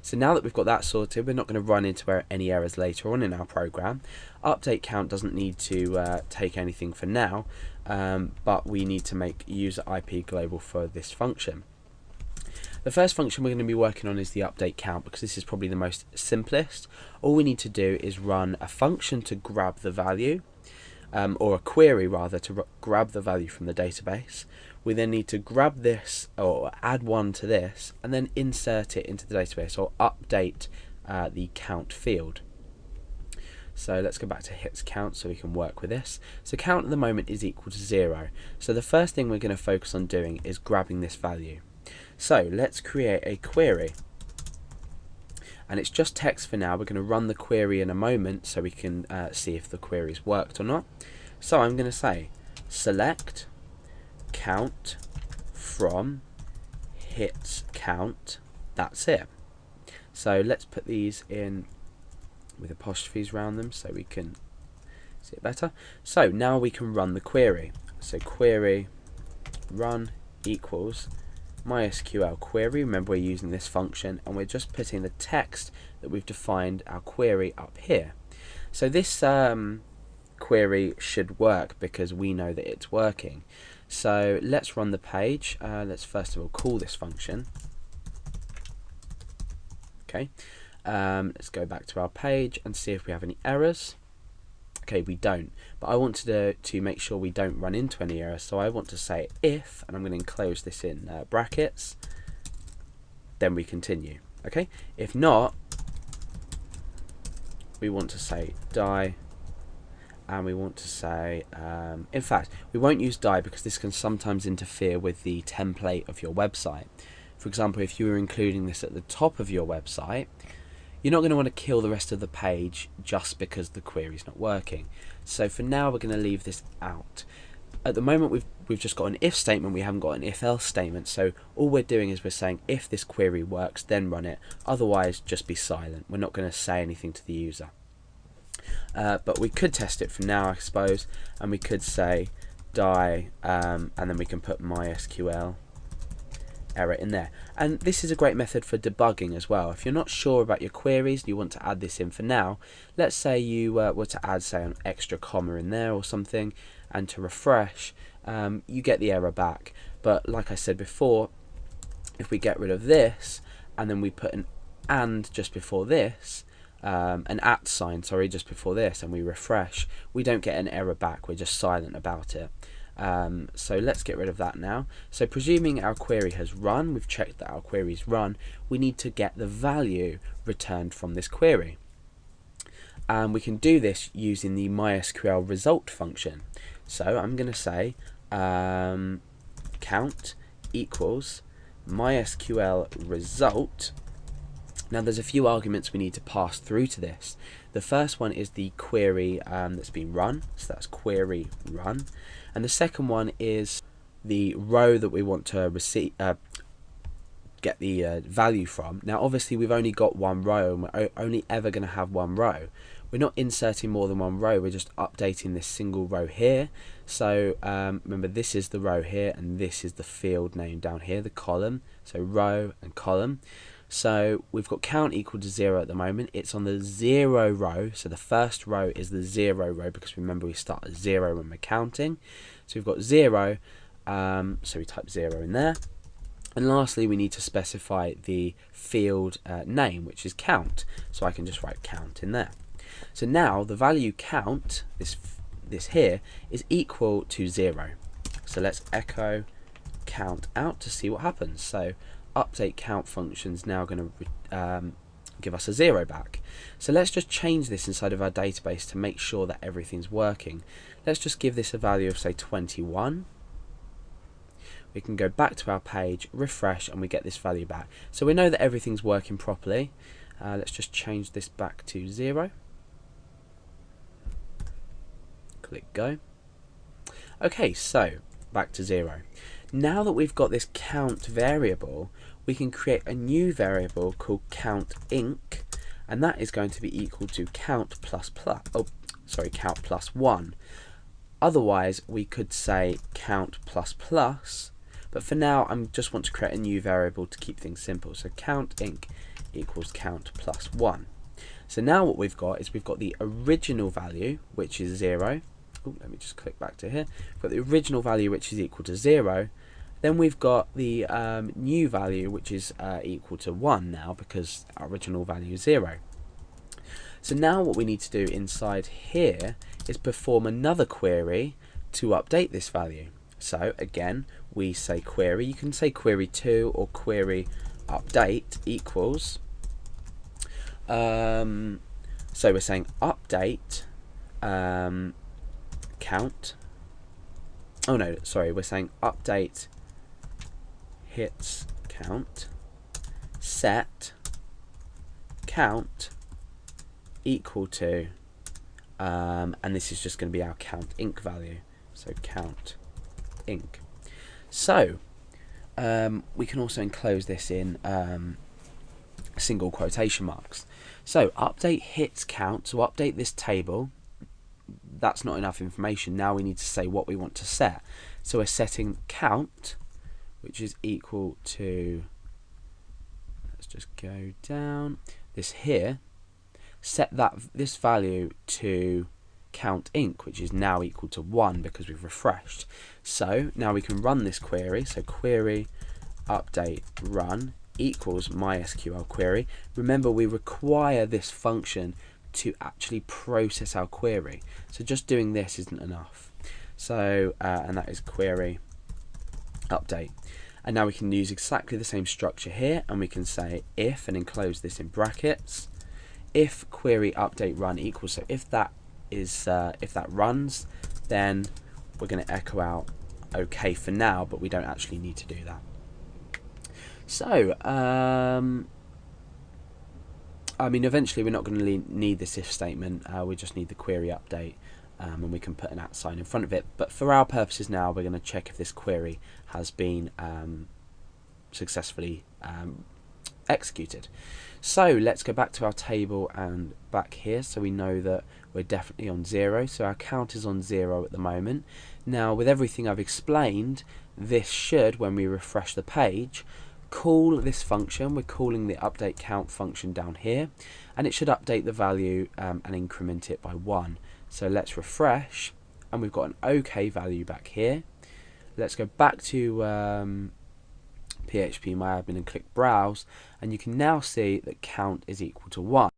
So now that we've got that sorted, we're not going to run into any errors later on in our program. Update count doesn't need to take anything for now, but we need to make user IP global for this function. The first function we're going to be working on is the update count, because this is probably the most simplest. All we need to do is run a function to grab the value, or a query rather, to grab the value from the database. We then need to grab this or add one to this and then insert it into the database, or update the count field. So let's go back to hits count so we can work with this. So count at the moment is equal to 0. So the first thing we're going to focus on doing is grabbing this value. So let's create a query, and it's just text for now. We're going to run the query in a moment so we can see if the query's worked or not. So I'm going to say select count from hits count. That's it. So let's put these in with apostrophes around them so we can see it better. So now we can run the query. So query run equals MySQL query. Remember, we're using this function and we're just putting the text that we've defined our query up here. So this query should work because we know that it's working. So let's run the page. Let's first of all call this function. Okay, let's go back to our page and see if we have any errors. Okay, we don't, but I want to make sure we don't run into any errors, so I want to say if, and I'm going to enclose this in brackets, then we continue. Okay, if not, we want to say die, and we want to say, in fact, we won't use die because this can sometimes interfere with the template of your website. For example, if you were including this at the top of your website, you're not going to want to kill the rest of the page just because the query is not working. So for now, we're going to leave this out. At the moment, we've just got an if statement. We haven't got an if else statement. So all we're doing is we're saying if this query works, then run it. Otherwise, just be silent. We're not going to say anything to the user. But we could test it for now, I suppose, and we could say die, and then we can put MySQL error in there. And this is a great method for debugging as well. If you're not sure about your queries and you want to add this in for now, let's say you were to add, say, an extra comma in there or something, and to refresh, you get the error back. But like I said before, if we get rid of this and then we put an and just before this, an @ sign, sorry, just before this, and we refresh, we don't get an error back. We're just silent about it. So let's get rid of that now. So presuming our query has run, we've checked that our query's run, we need to get the value returned from this query. And we can do this using the MySQL result function. So I'm going to say count equals MySQL result. Now there's a few arguments we need to pass through to this. The first one is the query that's been run, so that's query run. And the second one is the row that we want to receive, get the value from. Now obviously we've only got one row, and we're only ever going to have one row. We're not inserting more than one row, we're just updating this single row here. So remember, this is the row here and this is the field name down here, the column. So row and column. So we've got count equal to 0 at the moment. It's on the 0 row, so the first row is the 0 row, because remember we start at 0 when we're counting. So we've got 0, so we type 0 in there. And lastly, we need to specify the field name, which is count. So I can just write count in there. So now the value count, this here, is equal to 0. So let's echo count out to see what happens. So update count function is now going to give us a 0 back. So let's just change this inside of our database to make sure that everything's working. Let's just give this a value of, say, 21. We can go back to our page, refresh, and we get this value back. So we know that everything's working properly. Let's just change this back to 0. Click go. Okay, so back to 0. Now that we've got this count variable, we can create a new variable called count_inc, and that is going to be equal to count plus 1. Otherwise, we could say count plus plus, but for now I just want to create a new variable to keep things simple. So count inc equals count plus 1. So now what we've got is we've got the original value, which is 0. Ooh, let me just click back to here. We've got the original value, which is equal to 0. Then we've got the new value, which is equal to 1 now, because our original value is 0. So now what we need to do inside here is perform another query to update this value. So again, we say query. You can say query to or query update equals. So we're saying update count. Oh no, sorry, we're saying update hits count set count equal to and this is just going to be our count inc value. So count inc. So we can also enclose this in single quotation marks. So update hits count, to update this table, that's not enough information. Now we need to say what we want to set. So we're setting count, which is equal to, let's just go down, this here, set this value to count inc, which is now equal to 1 because we've refreshed. So now we can run this query. So query update run equals MySQL query. Remember, we require this function to actually process our query. So just doing this isn't enough. So and that is query update. And now we can use exactly the same structure here, and we can say if, and enclose this in brackets, if query update run equals, so if that runs, then we're going to echo out OK for now, but we don't actually need to do that. So I mean, eventually we're not going to need this if statement. We just need the query update, and we can put an @ sign in front of it. But for our purposes now, we're going to check if this query has been successfully executed. So let's go back to our table and back here, so we know that we're definitely on 0. So our count is on 0 at the moment. Now, with everything I've explained, this should, when we refresh the page, call this function. We're calling the update count function down here, and it should update the value and increment it by 1. So let's refresh, and we've got an OK value back here. Let's go back to PHP My Admin and click browse, and you can now see that count is equal to 1.